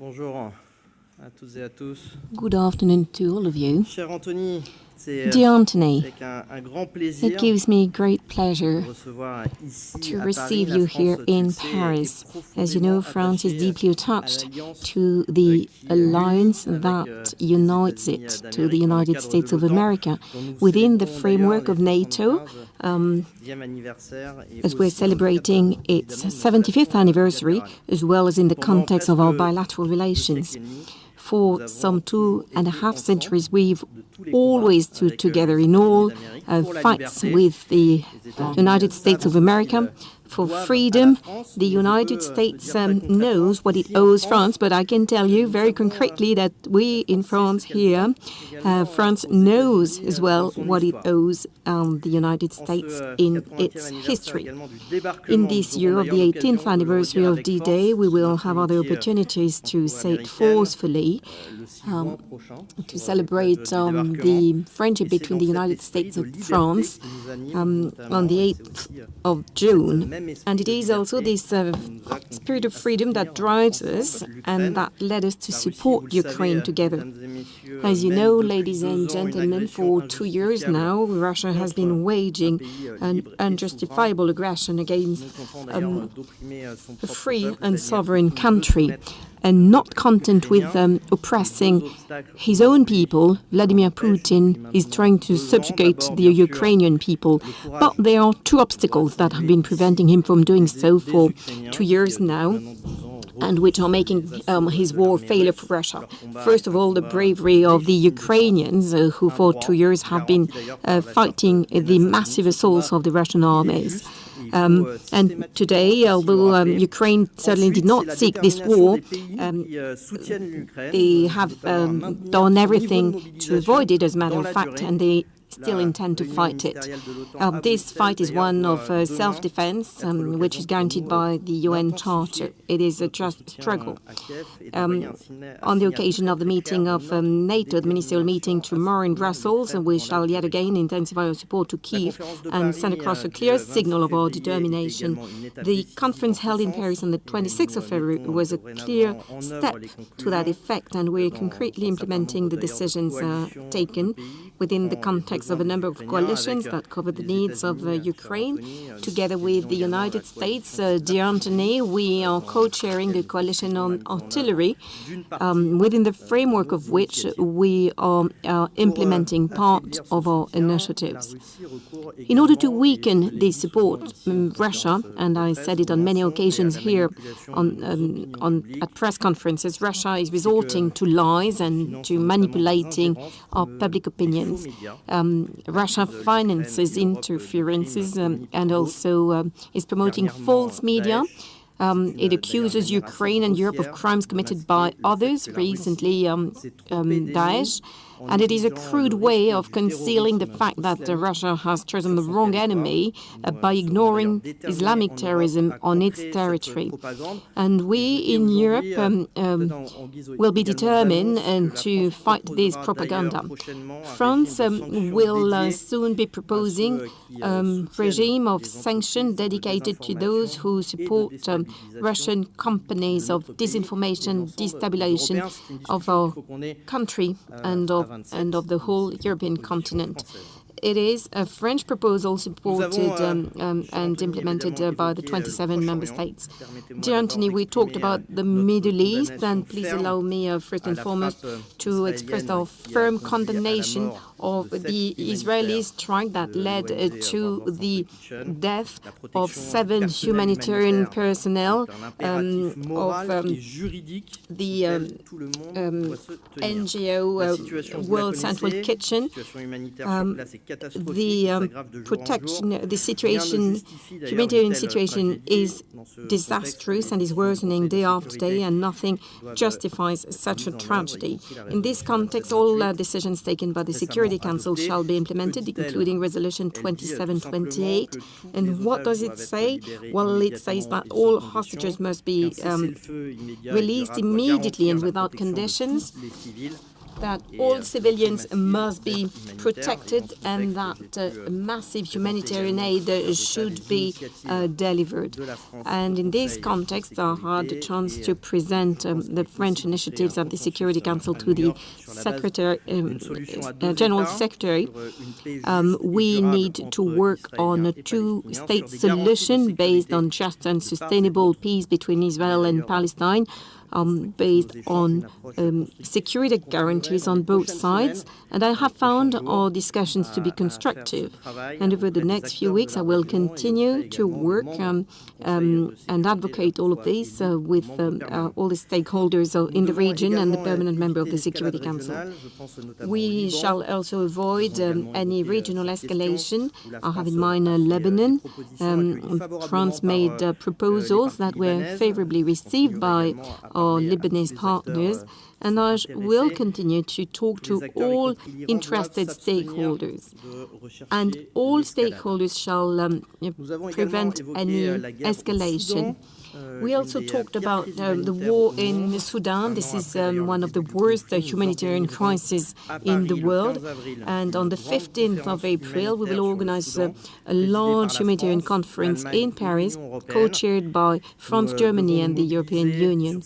Bonjour à toutes et à tous. Good afternoon to all of you. Cher Anthony, Dear Anthony, avec un grand plaisir it gives me great pleasure de recevoir ici to à receive Paris. you La France, here tu in le sais, Paris. est As you know, profondément France is attachée deeply à attached l'alliance to the alliance avec, that les unites États-Unis it to the d'Amérique dans le United cadre States de of l'OTAN, America dont nous within the célébrons framework d'ailleurs of NATO, 10e anniversaire et as we're aussi dans le celebrating cadre, its évidemment, de nos 75th relations anniversary, bilatérales. as well as in the Pendant context of our presque bilateral deux relations. siècles et demi, For some 2.5 centuries, we've always stood together in all fights with the United States of America for freedom. The United States knows what it owes France, but I can tell you very concretely that we in France here, France knows as well what it owes the United States in its history. In this year of the 18th anniversary of D-Day, we will have other opportunities to say it forcefully, to celebrate the friendship between the United States and France on the 8th of June. And it is also this spirit of freedom that drives us and that led us to support Ukraine together. As you know, ladies and gentlemen, for 2 years now, Russia has been waging an unjustifiable aggression against a free and sovereign country. And not content with oppressing his own people, Vladimir Putin is trying to subjugate the Ukrainian people. But there are two obstacles that have been preventing him from doing so for 2 years now, and which are making his war failure for Russia. First of all, the bravery of the Ukrainians, who for 2 years have been fighting the massive assaults of the Russian armies. And today, although Ukraine certainly did not seek this war, they have done everything to avoid it, as a matter of fact, and they still intend to fight it. This fight is one of self-defense, which is guaranteed by the UN Charter. It is a just struggle. On the occasion of the meeting of NATO, the ministerial meeting tomorrow in Brussels, we shall yet again intensify our support to Kyiv and send across a clear signal of our determination. The conference held in Paris on the 26th of February was a clear step to that effect, and we're concretely implementing the decisions taken within the context of a number of coalitions that cover the needs of Ukraine. Together with the United States, dear Anthony, we are co-chairing the coalition on artillery, within the framework of which we are implementing part of our initiatives. In order to weaken this support, Russia, and I said it on many occasions here at press conferences, Russia is resorting to lies and to manipulating our public opinions. Russia finances interferences and also is promoting false media. It accuses Ukraine and Europe of crimes committed by others, recently Daesh. And it is a crude way of concealing the fact that Russia has chosen the wrong enemy by ignoring Islamic terrorism on its territory. And we in Europe will be determined to fight this propaganda. France will soon be proposing a regime of sanctions dedicated to those who support Russian companies of disinformation, destabilization of our country and of the whole European continent. It is a French proposal supported and implemented by the 27 member states. Dear Anthony, we talked about the Middle East, and please allow me first and foremost to express our firm condemnation of the Israeli strike that led to the death of 7 humanitarian personnel of the NGO World Central Kitchen. The humanitarian situation is disastrous and is worsening day after day, and nothing justifies such a tragedy. In this context, all decisions taken by the Security Council shall be implemented, including Resolution 2728. And what does it say? Well, it says that all hostages must be released immediately and without conditions, that all civilians must be protected and that massive humanitarian aid should be delivered. And in this context, I had the chance to present the French initiatives at the Security Council to the General Secretary. We need to work on a two-state solution based on just and sustainable peace between Israel and Palestine, based on security guarantees on both sides. And I have found our discussions to be constructive. And over the next few weeks, I will continue to work and advocate all of this with all the stakeholders in the region and the permanent member of the Security Council. We shall also avoid any regional escalation. I have in mind Lebanon. France made proposals that were favorably received by our Lebanese partners, and I will continue to talk to all interested stakeholders. And all stakeholders shall prevent any escalation. We also talked about the war in Sudan. This is one of the worst humanitarian crises in the world. And on the 15th of April, we will organize a large humanitarian conference in Paris, co-chaired by France, Germany, and the European Union.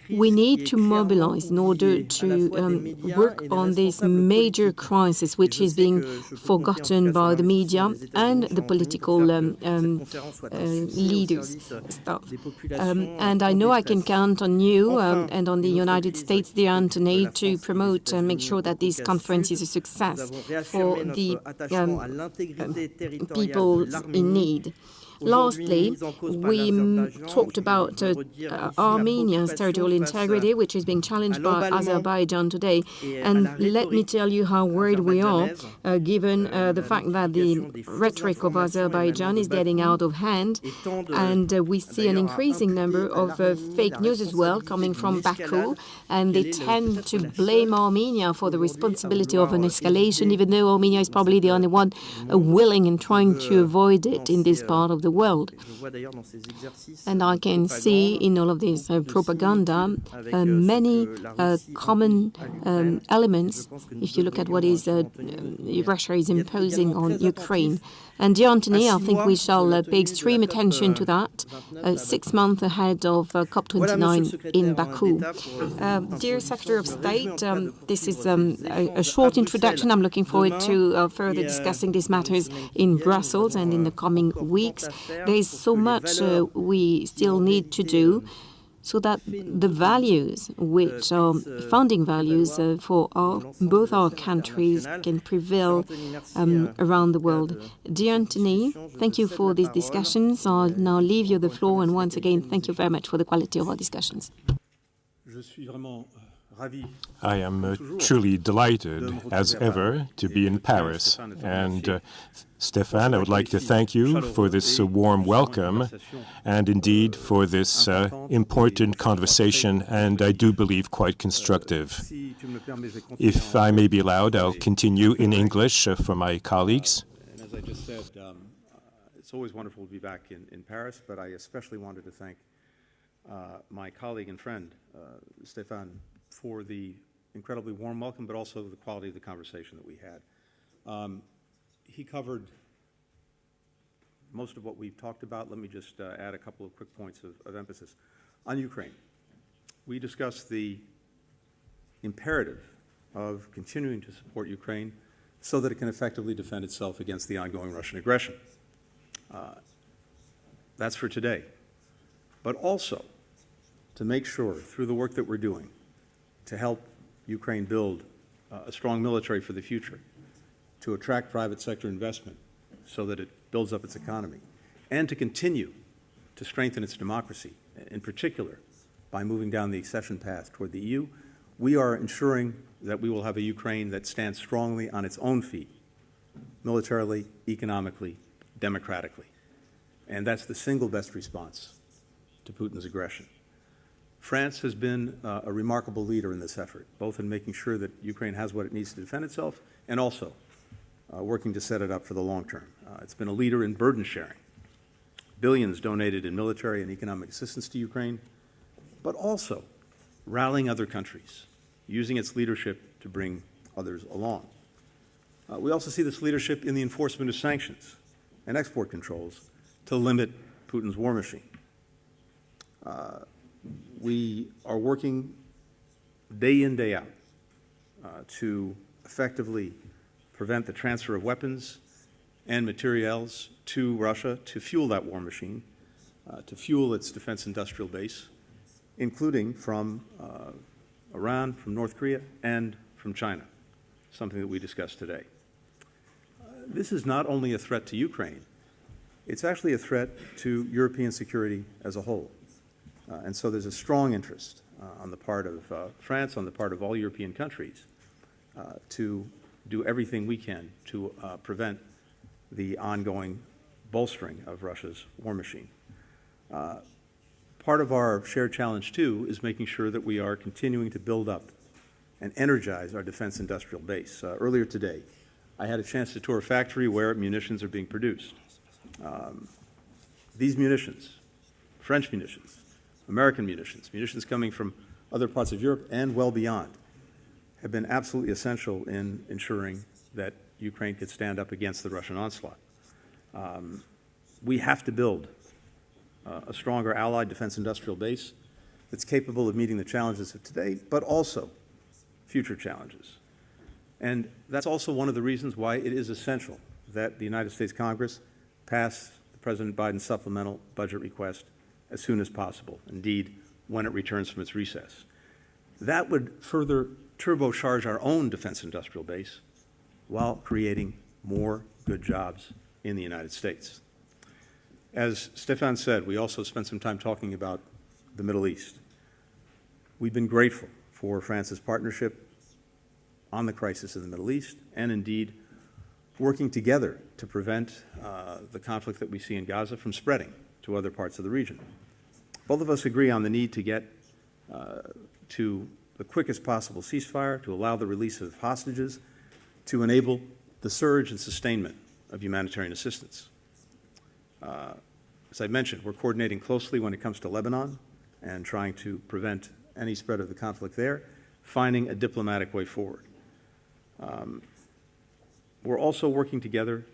We need to mobilize in order to work on this major crisis, which is being forgotten by the media and the political leaders. And I know I can count on you and on the United States, State Antony, to promote and make sure that this conference is a success for the people in need. Lastly, we talked about Armenia's territorial integrity, which is being challenged by Azerbaijan today. And let me tell you how worried we are, given the fact that the rhetoric of Azerbaijan is getting out of hand. And we see an increasing number of fake news as well coming from Baku. And they tend to blame Armenia for the responsibility of an escalation, even though Armenia is probably the only one willing and trying to avoid it in this part of the world. And I can see in all of this propaganda many common elements if you look at what is Russia is imposing on Ukraine. And dear Antony, I think we shall pay extreme attention to that 6 months ahead of COP29 in Baku. Dear Secretary of State, this is a short introduction. I'm looking forward to further discussing these matters in Brussels and in the coming weeks. There is so much we still need to do so that the values, which are founding values for both our countries, can prevail around the world. Dear Antony, thank you for these discussions. I'll now leave you the floor, and once again, thank you very much for the quality of our discussions. I am truly delighted, as ever, to be in Paris. And Stéphane, I would like to thank you for this warm welcome and indeed for this important conversation, and I do believe quite constructive. If I may be allowed, I'll continue in English for my colleagues. And as I just said, it's always wonderful to be back in Paris, but I especially wanted to thank my colleague and friend, Stéphane, for the incredibly warm welcome, but also the quality of the conversation that we had. He covered most of what we've talked about. Let me just add a couple of quick points of emphasis. On Ukraine, we discussed the imperative of continuing to support Ukraine so that it can effectively defend itself against the ongoing Russian aggression. That's for today. But also to make sure, through the work that we're doing, to help Ukraine build a strong military for the future, to attract private sector investment so that it builds up its economy, and to continue to strengthen its democracy, in particular by moving down the accession path toward the EU, we are ensuring that we will have a Ukraine that stands strongly on its own feet, militarily, economically, democratically. And that's the single best response to Putin's aggression. France has been a remarkable leader in this effort, both in making sure that Ukraine has what it needs to defend itself and also working to set it up for the long term. It's been a leader in burden sharing, billions donated in military and economic assistance to Ukraine, but also rallying other countries, using its leadership to bring others along. We also see this leadership in the enforcement of sanctions and export controls to limit Putin's war machine. We are working day in, day out to effectively prevent the transfer of weapons and materials to Russia to fuel that war machine, to fuel its defense industrial base, including from Iran, from North Korea, and from China, something that we discussed today. This is not only a threat to Ukraine, it's actually a threat to European security as a whole. And so there's a strong interest on the part of France, on the part of all European countries, to do everything we can to prevent the ongoing bolstering of Russia's war machine. Part of our shared challenge, too, is making sure that we are continuing to build up and energize our defense industrial base. Earlier today, I had a chance to tour a factory where munitions are being produced. These munitions, French munitions, American munitions, munitions coming from other parts of Europe and well beyond, have been absolutely essential in ensuring that Ukraine could stand up against the Russian onslaught. We have to build a stronger allied defense industrial base that's capable of meeting the challenges of today, but also future challenges. And that's also one of the reasons why it is essential that the United States Congress pass President Biden's supplemental budget request as soon as possible, indeed, when it returns from its recess. That would further turbocharge our own defense industrial base while creating more good jobs in the United States. As Stéphane said, we also spent some time talking about the Middle East. We've been grateful for France's partnership on the crisis in the Middle East, and indeed working together to prevent the conflict that we see in Gaza from spreading to other parts of the region. Both of us agree on the need to get to the quickest possible ceasefire, to allow the release of hostages, to enable the surge and sustainment of humanitarian assistance. As I mentioned, we're coordinating closely when it comes to Lebanon and trying to prevent any spread of the conflict there, finding a diplomatic way forward. We're also working together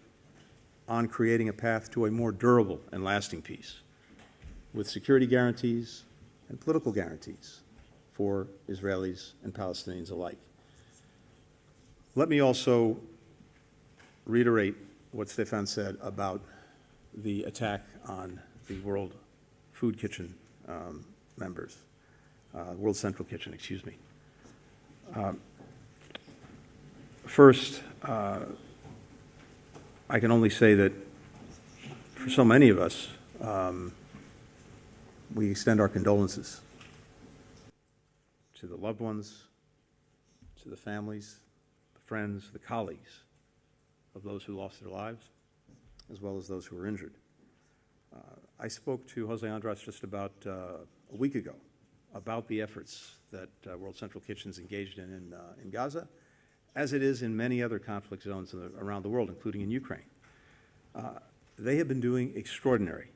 on creating a path to a more durable and lasting peace, with security guarantees and political guarantees for Israelis and Palestinians alike. Let me also reiterate what Stéphane said about the attack on the World Food Kitchen members, World Central Kitchen, excuse me. First, I can only say that for so many of us, we extend our condolences to the loved ones, to the families, the friends, the colleagues of those who lost their lives, as well as those who were injured. I spoke to Jose Andres just about a week ago about the efforts that World Central Kitchen's engaged in Gaza, as it is in many other conflict zones around the world, including in Ukraine. They have been doing extraordinary,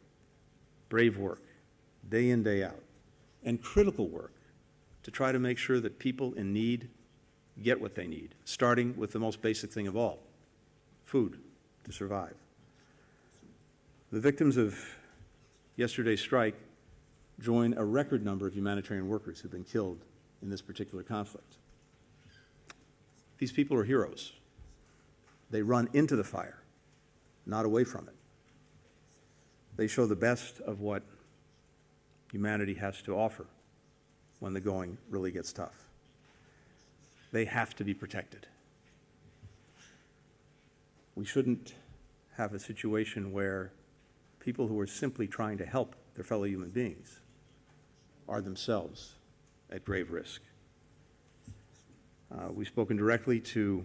brave work, day in, day out, and critical work to try to make sure that people in need get what they need, starting with the most basic thing of all, food to survive. The victims of yesterday's strike join a record number of humanitarian workers who've been killed in this particular conflict. These people are heroes. They run into the fire, not away from it. They show the best of what humanity has to offer when the going really gets tough. They have to be protected. We shouldn't have a situation where people who are simply trying to help their fellow human beings are themselves at grave risk. We've spoken directly to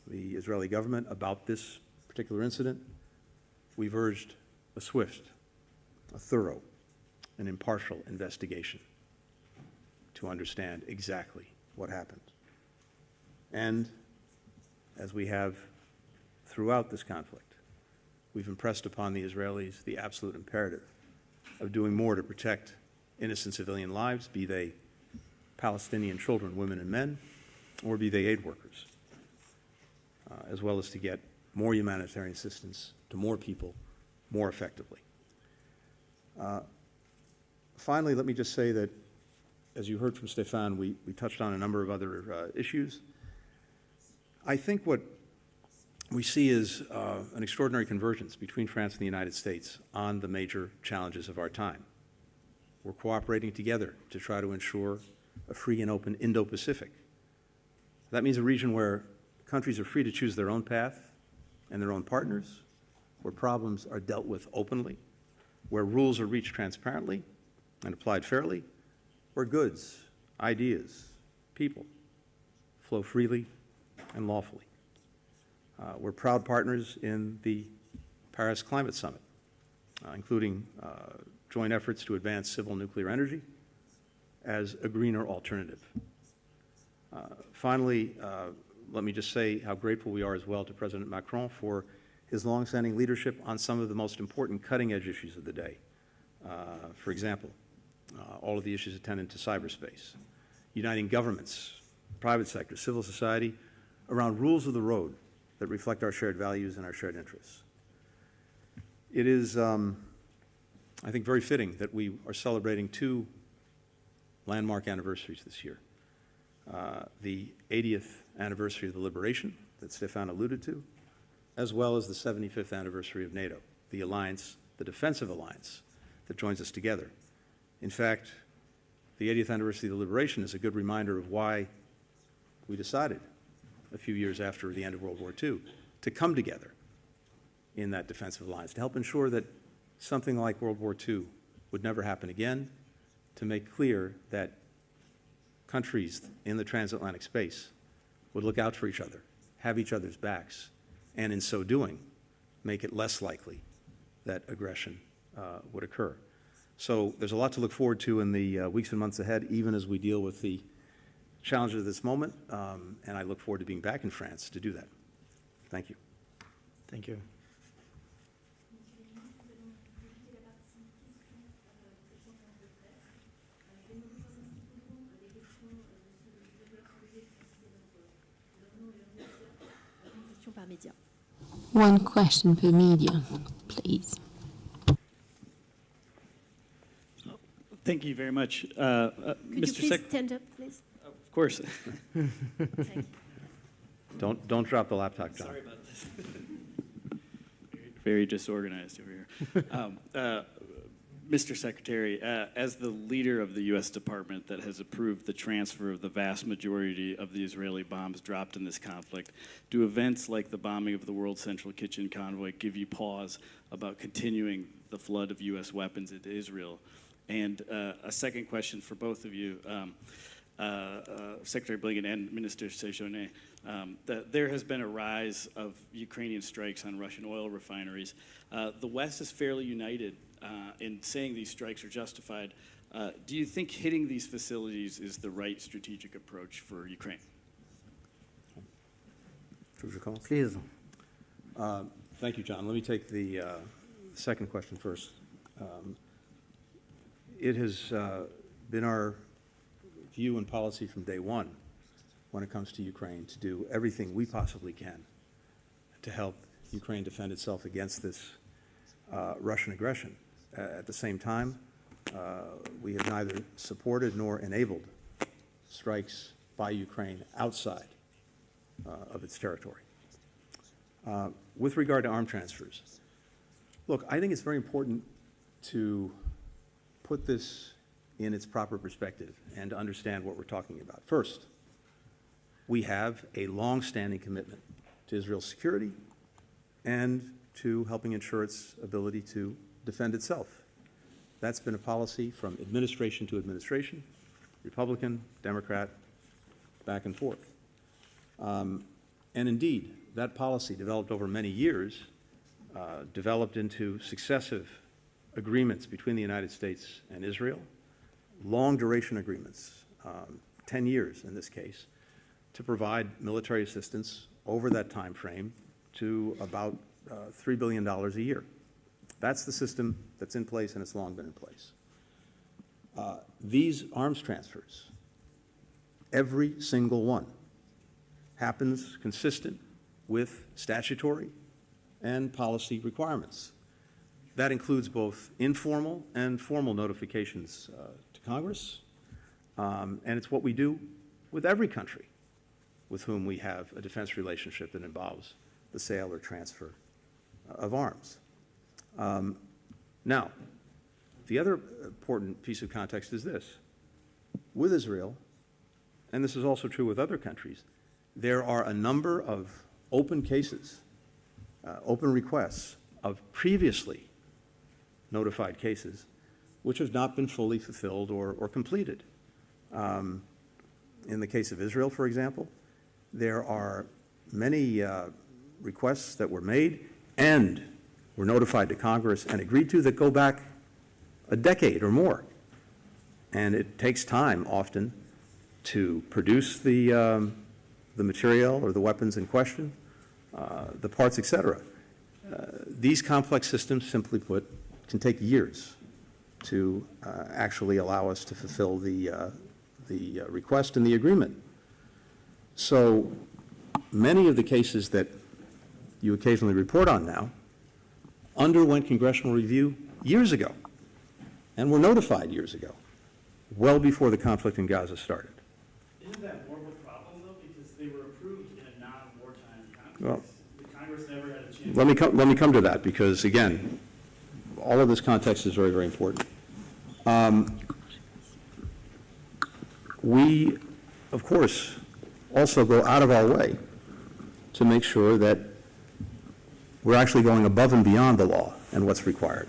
the Israeli government about this particular incident. We've urged a swift, a thorough, and impartial investigation to understand exactly what happened. And as we have throughout this conflict, we've impressed upon the Israelis the absolute imperative of doing more to protect innocent civilian lives, be they Palestinian children, women, and men, or be they aid workers, as well as to get more humanitarian assistance to more people more effectively. Finally, let me just say that, as you heard from Stéphane, we touched on a number of other issues. I think what we see is an extraordinary convergence between France and the United States on the major challenges of our time. We're cooperating together to try to ensure a free and open Indo-Pacific. That means a region where countries are free to choose their own path and their own partners, where problems are dealt with openly, where rules are reached transparently and applied fairly, where goods, ideas, people flow freely and lawfully. We're proud partners in the Paris Climate Summit, including joint efforts to advance civil nuclear energy as a greener alternative. Finally, let me just say how grateful we are as well to President Macron for his longstanding leadership on some of the most important cutting-edge issues of the day. For example, all of the issues attendant to cyberspace, uniting governments, private sector, civil society around rules of the road that reflect our shared values and our shared interests. It is, I think, very fitting that we are celebrating two landmark anniversaries this year. The 80th anniversary of the liberation that Stéphane alluded to, as well as the 75th anniversary of NATO, the alliance, the defensive alliance that joins us together. In fact, the 80th anniversary of the liberation is a good reminder of why we decided a few years after the end of World War II to come together in that defensive alliance to help ensure that something like World War II would never happen again, to make clear that countries in the transatlantic space would look out for each other, have each other's backs, and in so doing, make it less likely that aggression would occur. So there's a lot to look forward to in the weeks and months ahead, even as we deal with the challenges of this moment, and I look forward to being back in France to do that. Thank you. Thank you. One question per media, please. Thank you very much. Could you please stand up, please? Of course. Thank you. Don't drop the laptop, John. Sorry about this. Very disorganized over here. Mr. Secretary, as the leader of the U.S. Department that has approved the transfer of the vast majority of the Israeli bombs dropped in this conflict, do events like the bombing of the World Central Kitchen convoy give you pause about continuing the flood of U.S. weapons into Israel? And a second question for both of you, Secretary Blinken and Minister Séjourné, that there has been a rise of Ukrainian strikes on Russian oil refineries. The West is fairly united in saying these strikes are justified. Do you think hitting these facilities is the right strategic approach for Ukraine? Please. Thank you, John. Let me take the second question first. It has been our view and policy from day one when it comes to Ukraine to do everything we possibly can to help Ukraine defend itself against this Russian aggression. At the same time, we have neither supported nor enabled strikes by Ukraine outside of its territory. With regard to arm transfers, look, I think it's very important to put this in its proper perspective and to understand what we're talking about. First, we have a long-standing commitment to Israel's security and to helping ensure its ability to defend itself. That's been a policy from administration to administration, Republican, Democrat, back and forth. And indeed, that policy developed over many years, developed into successive agreements between the United States and Israel, long duration agreements, 10 years in this case, to provide military assistance over that time frame to about $3 billion a year. That's the system that's in place, and it's long been in place. These arms transfers, every single one, happens consistent with statutory and policy requirements. That includes both informal and formal notifications to Congress, and it's what we do with every country with whom we have a defense relationship that involves the sale or transfer of arms. Now, the other important piece of context is this. With Israel, and this is also true with other countries, there are a number of open cases, open requests of previously notified cases which have not been fully fulfilled or completed. In the case of Israel, for example, there are many requests that were made and were notified to Congress and agreed to that go back a decade or more. And it takes time often to produce the material or the weapons in question, the parts, et cetera. These complex systems, simply put, can take years to actually allow us to fulfill the request and the agreement. So many of the cases that you occasionally report on now underwent congressional review years ago and were notified years ago, well before the conflict in Gaza started. Isn't that more of a problem, though, because they were approved in a non-wartime context? Well, the Congress never had a chance. Let me come to that, because again, all of this context is very, very important. We, of course, also go out of our way to make sure that we're actually going above and beyond the law and what's required.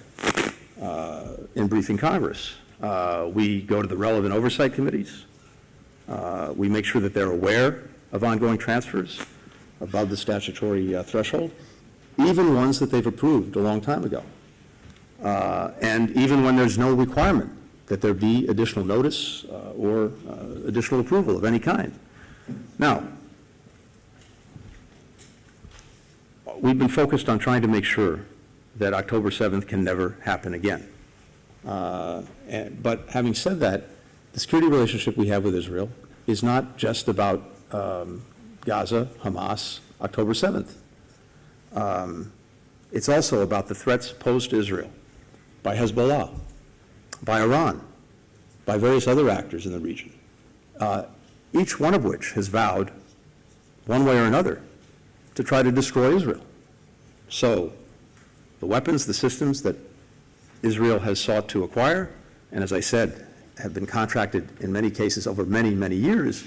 In briefing Congress, we go to the relevant oversight committees. We make sure that they're aware of ongoing transfers above the statutory threshold, even ones that they've approved a long time ago. And even when there's no requirement that there be additional notice or additional approval of any kind. Now, we've been focused on trying to make sure that October 7th can never happen again. But having said that, the security relationship we have with Israel is not just about Gaza, Hamas, October 7th. It's also about the threats posed to Israel by Hezbollah, by Iran, by various other actors in the region, each one of which has vowed, one way or another, to try to destroy Israel. So the weapons, the systems that Israel has sought to acquire, and as I said, have been contracted in many cases over many, many years,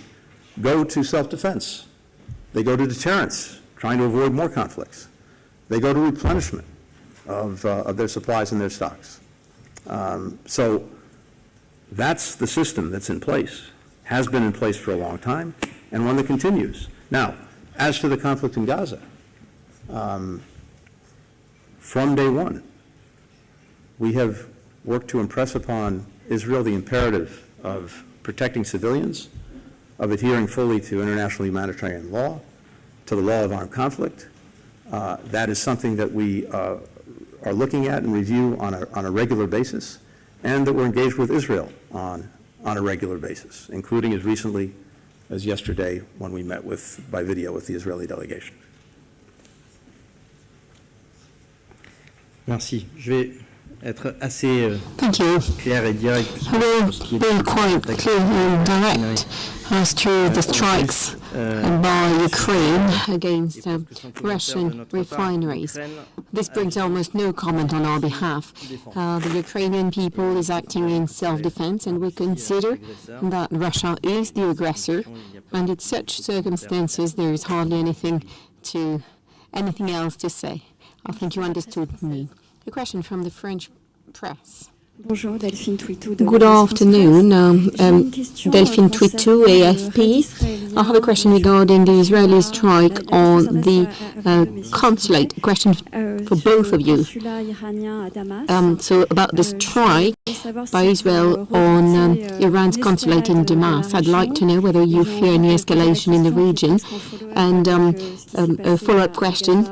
go to self-defense. They go to deterrence, trying to avoid more conflicts. They go to replenishment of their supplies and their stocks. So that's the system that's in place, has been in place for a long time, and one that continues. Now, as to the conflict in Gaza, from day one, we have worked to impress upon Israel the imperative of protecting civilians, of adhering fully to international humanitarian law, to the law of armed conflict. That is something that we are looking at and review on a regular basis, and that we're engaged with Israel on a regular basis, including as recently as yesterday when we met by video with the Israeli delegation. Merci. Je vais être assez Thank you. clair et direct. I will be quite clear and direct as to the strikes by Ukraine against Russian refineries. This brings almost no comment on our behalf. The Ukrainian people is acting in self-defense, and we consider that Russia is the aggressor, and in such circumstances there is hardly anything else to say. I think you understood me. A question from the French press. Good afternoon, Delphine Twitou, AFP. I have a question regarding the Israeli strike on the consulate. A question for both of you. So about the strike by Israel on Iran's consulate in Damas, I'd like to know whether you fear any escalation in the region. And a follow-up question.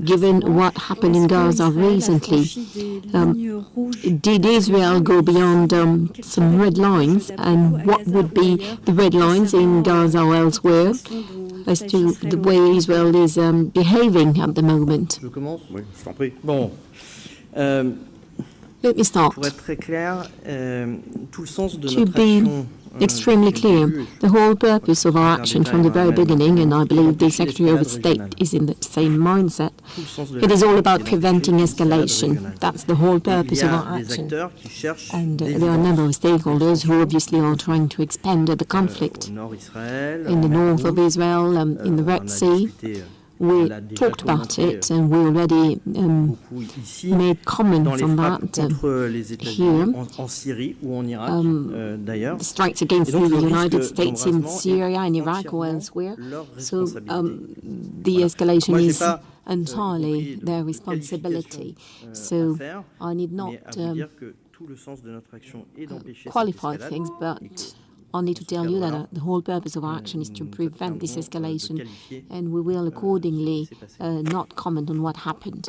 Given what happened in Gaza recently, did Israel go beyond some red lines, and what would be the red lines in Gaza or elsewhere? as to the way Israel is behaving at the moment. Je commence? Oui, je t'en prie. Bon. Let me start. Pour être très clair, tout le sens de To notre be action extremely clear, the whole purpose of our action from the very beginning, and I believe the Secretary of State is in the same mindset, it is all about preventing escalation. That's the whole purpose of our action. And there are a number of stakeholders who obviously are trying to expand the conflict in the north of Israel, in the Red Sea. We talked about it, and we already made comments on that here. The strikes against the United States in Syria and Iraq or elsewhere. So the escalation is entirely their responsibility. So I need not qualify things, but only to tell you that the whole purpose of our action is to prevent this escalation, and we will accordingly not comment on what happened.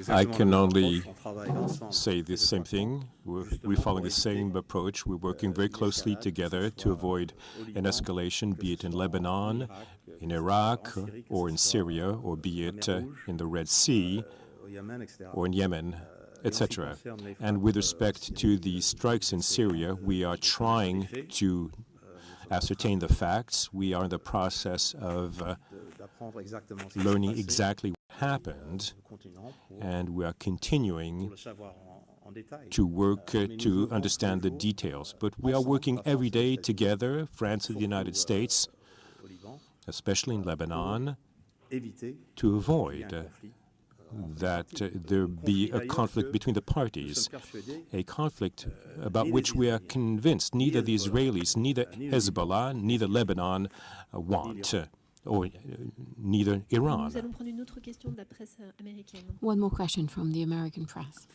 I can only say the same thing. We're following the same approach. We're working very closely together to avoid an escalation, be it in Lebanon, in Iraq, or in Syria, or be it in the Red Sea, or in Yemen, etc. And with respect to the strikes in Syria, we are trying to ascertain the facts. We are in the process of learning exactly what happened, and we are continuing to work to understand the details. But we are working every day together, France and the United States, especially in Lebanon, to avoid that there be a conflict between the parties, a conflict about which we are convinced neither the Israelis, neither Hezbollah, neither Lebanon want, or neither Iran. One more question from the American press.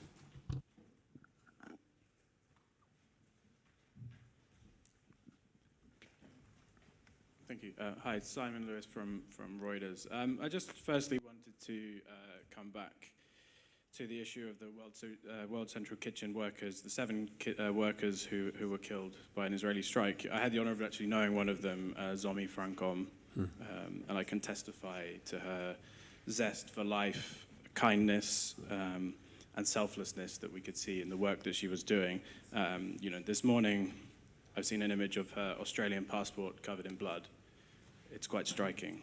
Thank you. Hi, Simon Lewis from Reuters. I just firstly wanted to come back to the issue of the World Central Kitchen workers, the 7 workers who were killed by an Israeli strike. I had the honor of actually knowing one of them, Zomi Frankom, and I can testify to her zest for life, kindness, and selflessness that we could see in the work that she was doing. This morning, I've seen an image of her Australian passport covered in blood. It's quite striking.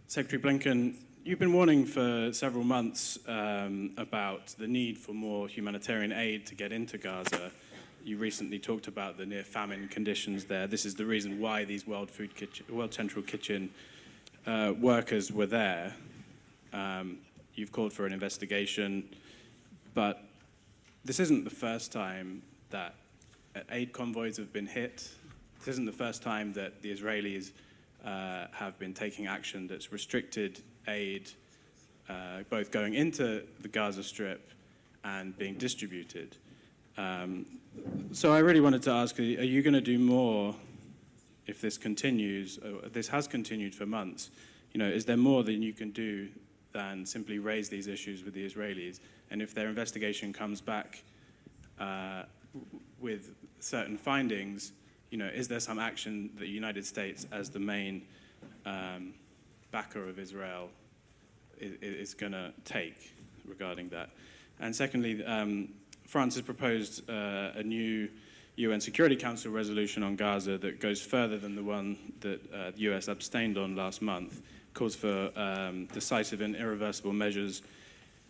Secretary Blinken, you've been warning for several months about the need for more humanitarian aid to get into Gaza. You recently talked about the near-famine conditions there. This is the reason why these World Central Kitchen workers were there. You've called for an investigation, but this isn't the first time that aid convoys have been hit. This isn't the first time that the Israelis have been taking action that's restricted aid, both going into the Gaza Strip and being distributed. So I really wanted to ask, are you going to do more if this continues? This has continued for months. Is there more than you can do than simply raise these issues with the Israelis? And if their investigation comes back with certain findings, is there some action that the United States, as the main backer of Israel, is going to take regarding that? And secondly, France has proposed a new UN Security Council resolution on Gaza that goes further than the one that the US abstained on last month, calls for decisive and irreversible measures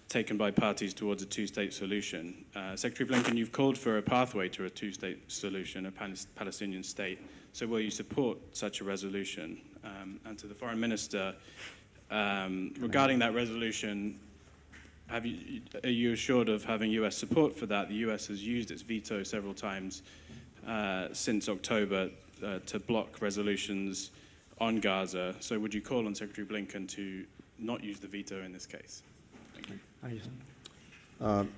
taken by parties towards a two-state solution. Secretary Blinken, you've called for a pathway to a two-state solution, a Palestinian state. So will you support such a resolution? And to the Foreign Minister, regarding that resolution, are you assured of having US support for that? The US has used its veto several times since October to block resolutions on Gaza. So would you call on Secretary Blinken to not use the veto in this case? Thank you.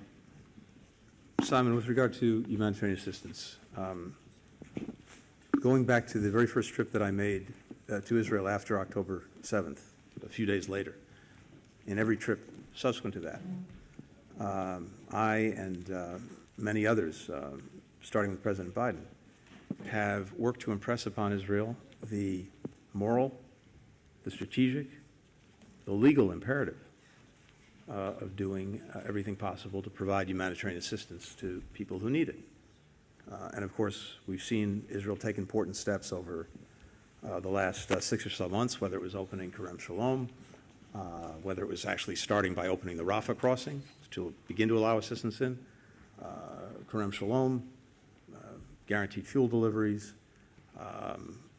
Simon, with regard to humanitarian assistance, going back to the very first trip that I made to Israel after October 7th, a few days later, in every trip subsequent to that, I and many others starting with President Biden, have worked to impress upon Israel the moral, the strategic, the legal imperative of doing everything possible to provide humanitarian assistance to people who need it. And of course, we've seen Israel take important steps over the last 6 or so months, whether it was opening Kerem Shalom, whether it was actually starting by opening the Rafah crossing to begin to allow assistance in, Kerem Shalom, guaranteed fuel deliveries,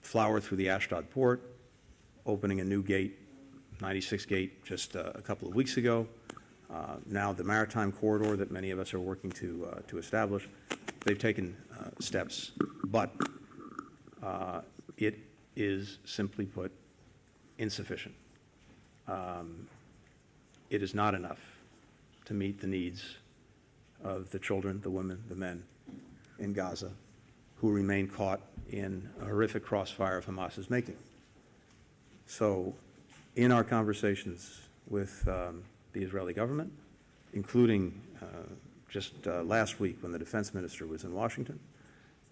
flour through the Ashdod port, opening a new gate, 96 gate, just a couple of weeks ago. Now the maritime corridor that many of us are working to establish. They've taken steps, but it is, simply put, insufficient. It is not enough to meet the needs of the children, the women, the men in Gaza who remain caught in a horrific crossfire of Hamas's making. So in our conversations with the Israeli government, including just last week when the defense minister was in Washington,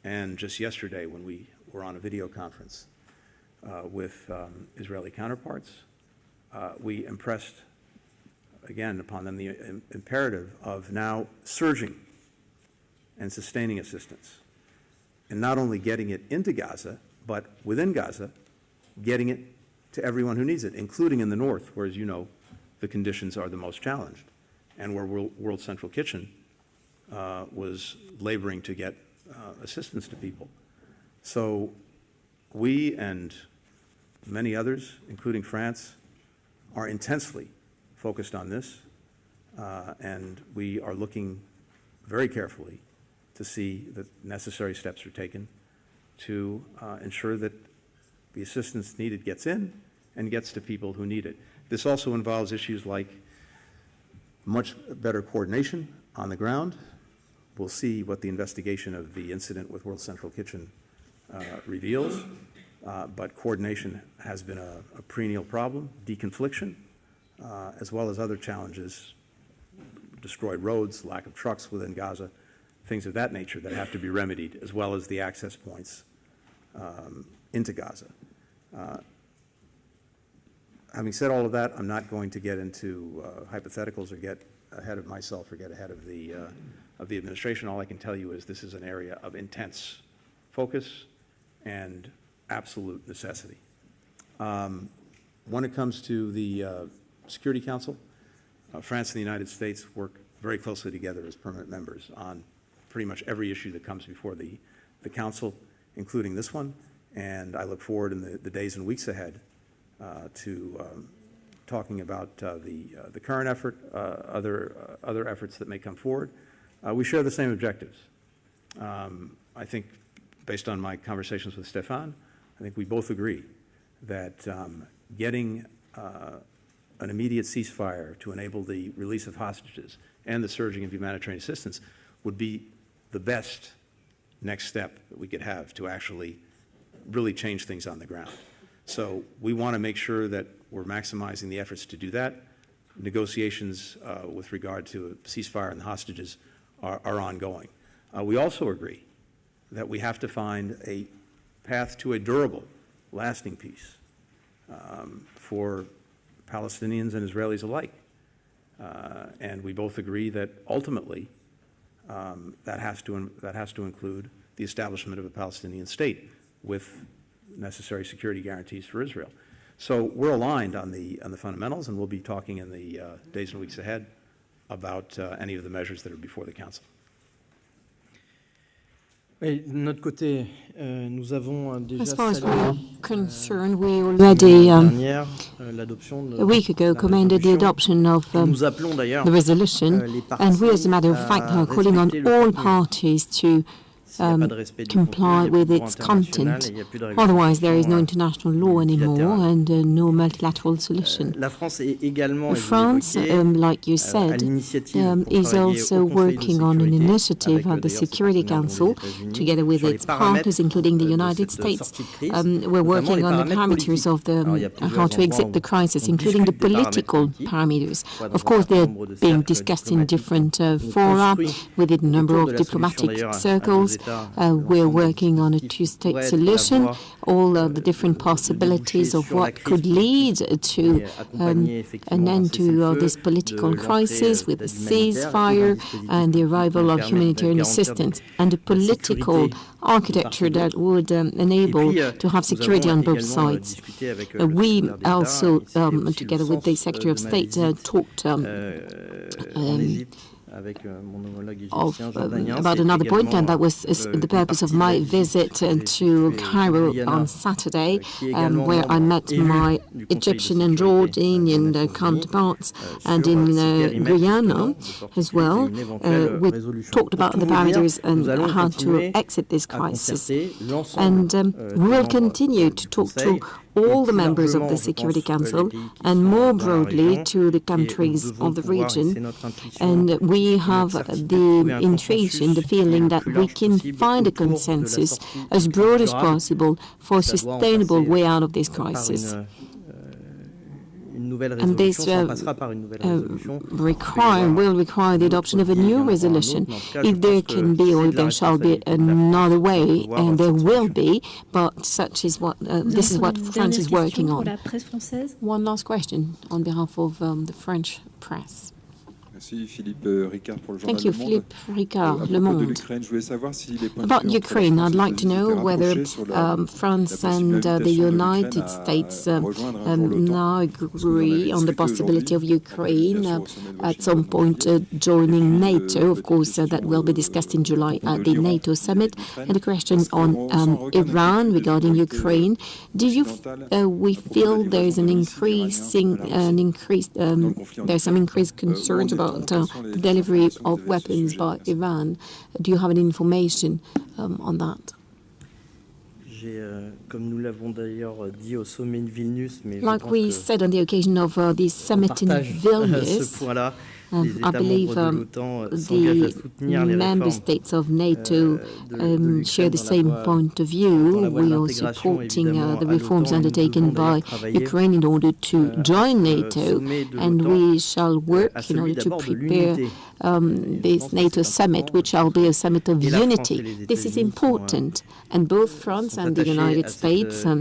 and just yesterday when we were on a video conference with Israeli counterparts, we impressed again upon them the imperative of now surging and sustaining assistance, and not only getting it into Gaza, but within Gaza, getting it to everyone who needs it, including in the north, where, as you know, the conditions are the most challenged, and where World Central Kitchen was laboring to get assistance to people. So we and many others, including France, are intensely focused on this, and we are looking very carefully to see that necessary steps are taken to ensure that the assistance needed gets in and gets to people who need it. This also involves issues like much better coordination on the ground. We'll see what the investigation of the incident with World Central Kitchen reveals, but coordination has been a perennial problem, deconfliction, as well as other challenges, destroyed roads, lack of trucks within Gaza, things of that nature that have to be remedied, as well as the access points into Gaza. Having said all of that, I'm not going to get into hypotheticals or get ahead of myself or get ahead of the administration. All I can tell you is this is an area of intense focus and absolute necessity. When it comes to the Security Council, France and the United States work very closely together as permanent members on pretty much every issue that comes before the Council, including this one, and I look forward in the days and weeks ahead to talking about the current effort, other efforts that may come forward. We share the same objectives. I think, based on my conversations with Stéphane, I think we both agree that getting an immediate ceasefire to enable the release of hostages and the surging of humanitarian assistance would be the best next step that we could have to actually really change things on the ground. So we want to make sure that we're maximizing the efforts to do that. Negotiations with regard to a ceasefire and the hostages are ongoing. We also agree that we have to find a path to a durable, lasting peace for Palestinians and Israelis alike. And we both agree that ultimately that has to include the establishment of a Palestinian state with necessary security guarantees for Israel. So we're aligned on the fundamentals, and we'll be talking in the days and weeks ahead about any of the measures that are before the Council. De notre côté, nous avons déjà As far as we're concerned, we already a week ago commended the adoption of the resolution, and we, as a matter of fact, are calling on all parties to comply with its content. Otherwise, there is no international law anymore and no multilateral solution. France, like you said, is also working on an initiative at the Security Council, together with its partners, including the United States. We're working on the parameters of how to exit the crisis, including the political parameters. Of course, they're being discussed in different fora within a number of diplomatic circles. We're working on a two-state solution, all of the different possibilities of what could lead to an end to this political crisis with a ceasefire and the arrival of humanitarian assistance, and a political architecture that would enable to have security on both sides. We also, together with the Secretary of State, talked about another point, and that was the purpose of my visit to Cairo on Saturday, where I met my Egyptian and Jordanian counterparts, and in Guyana as well. We talked about the barriers and how to exit this crisis. And we will continue to talk to all the members of the Security Council and more broadly to the countries of the region. And we have the intuition, the feeling that we can find a consensus as broad as possible for a sustainable way out of this crisis. And this will require the adoption of a new resolution. If there can be, or there shall be another way, and there will be, but such is what this is what France is working on. One last question on behalf of the French press. Thank you, Philippe Ricard, Le Monde. About Ukraine, I'd like to know whether France and the United States now agree on the possibility of Ukraine at some point joining NATO. Of course, that will be discussed in July at the NATO summit. And a question on Iran regarding Ukraine. Do you we feel there is there's some increased concerns about the delivery of weapons by Iran? Do you have any information on that? Like we said on the occasion of the summit in Vilnius, I believe the member states of NATO share the same point of view. We are supporting the reforms undertaken by Ukraine in order to join NATO, and we shall work in order to prepare this NATO summit, which shall be a summit of unity. This is important, and both France and the United States are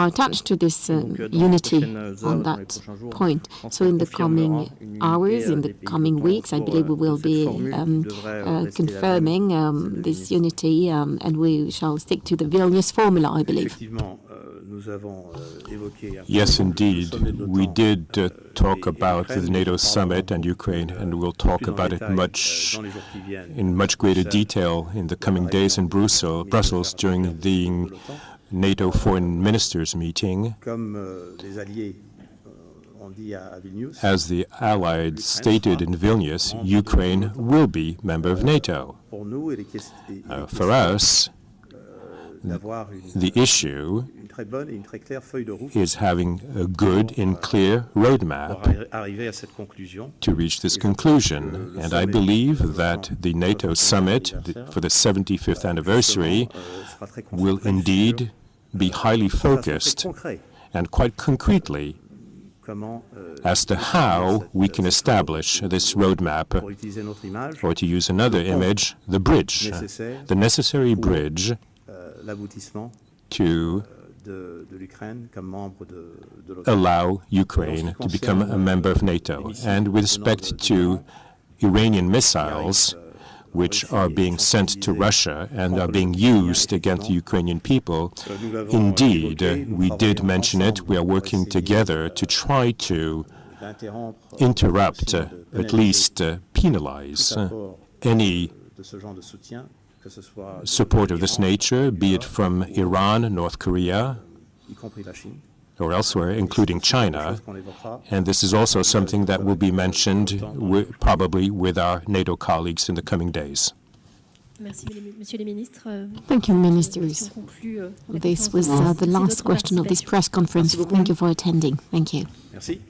attached to this unity on that point. So in the coming hours, in the coming weeks, I believe we will be confirming this unity, and we shall stick to the Vilnius formula, I believe. Yes, indeed. We did talk about the NATO summit and Ukraine, and we'll talk about it in much greater detail in the coming days in Brussels during the NATO foreign ministers meeting. As the Allies stated in Vilnius, Ukraine will be member of NATO. For us, the issue is having a good and clear roadmap to reach this conclusion. And I believe that the NATO summit for the 75th anniversary will indeed be highly focused and quite concretely as to how we can establish this roadmap, or to use another image, the bridge, the necessary bridge to allow Ukraine to become a member of NATO. And with respect to Iranian missiles, which are being sent to Russia and are being used against the Ukrainian people, indeed, we did mention it. We are working together to try to interrupt, at least penalize, any support of this nature, be it from Iran, North Korea, or elsewhere, including China. And this is also something that will be mentioned probably with our NATO colleagues in the coming days. Thank you, Ministers. This was the last question of this press conference. Thank you for attending. Thank you. Merci.